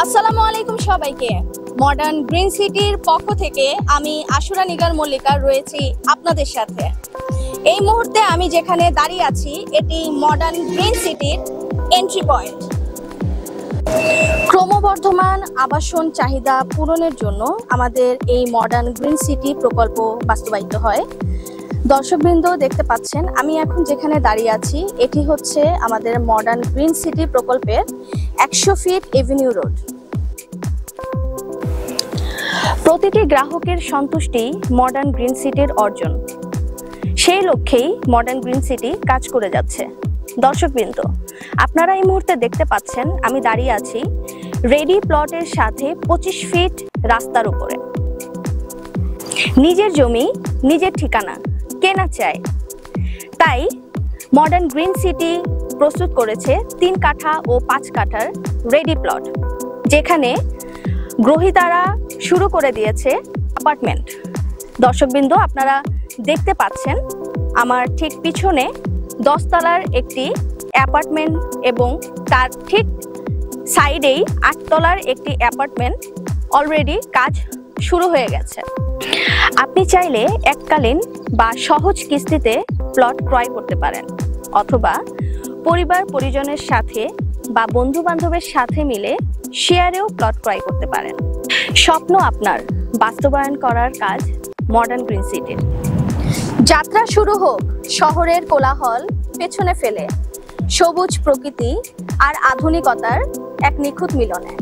আসসালামু আলাইকুম সবাইকে। মডার্ন গ্রিন সিটির পক্ষ থেকে আমি আশুরা নিগার মল্লিকা রয়েছি আপনাদের সাথে। এই মুহূর্তে আমি যেখানে দাঁড়িয়ে আছি এটি মডার্ন গ্রিন সিটির এন্ট্রি পয়েন্ট। ক্রমবর্ধমান আবাসন চাহিদা পূরণের জন্য আমাদের এই মডার্ন গ্রিন সিটি প্রকল্প বাস্তবায়িত হয়। দর্শকবৃন্দ দেখতে পাচ্ছেন আমি এখন যেখানে দাঁড়িয়ে আছি এটি হচ্ছে আমাদের মডার্ন গ্রিন সিটি প্রকল্পের 100 ফিট এভিনিউ রোড। প্রতিটি গ্রাহকের সন্তুষ্টি মডার্ন গ্রিন সিটির অর্জন। সেই লক্ষ্যেই মডার্ন গ্রিন সিটি কাজ করে যাচ্ছে। দর্শকবৃন্দ, আপনারা এই মুহূর্তে দেখতে পাচ্ছেন আমি দাঁড়িয়ে আছি রেডি প্লটের সাথে 25 ফিট রাস্তার উপরে। নিজের জমি নিজের ঠিকানা কে না চায়? তাই মডার্ন গ্রিন সিটি প্রস্তুত করেছে 3 কাঠা ও 5 কাঠার রেডি প্লট, যেখানে গ্রহীতারা শুরু করে দিয়েছে অ্যাপার্টমেন্ট। দর্শকবৃন্দ, আপনারা দেখতে পাচ্ছেন আমার ঠিক পিছনে 10 তলার একটি অ্যাপার্টমেন্ট এবং তার ঠিক সাইডেই 8 তলার একটি অ্যাপার্টমেন্ট অলরেডি কাজ শুরু হয়ে গেছে। আপনি চাইলে এককালীন বা সহজ কিস্তিতে প্লট ক্রয় করতে পারেন, অথবা পরিবার পরিজনের সাথে বা বন্ধু বান্ধবের সাথে মিলে শেয়ারেও প্লট ক্রয় করতে পারেন। স্বপ্ন আপনার বাস্তবায়ন করার কাজ মডার্ন গ্রিন সিটির। যাত্রা শুরু হোক শহরের কোলাহল পেছনে ফেলে, সবুজ প্রকৃতি আর আধুনিকতার এক নিখুঁত মিলনে।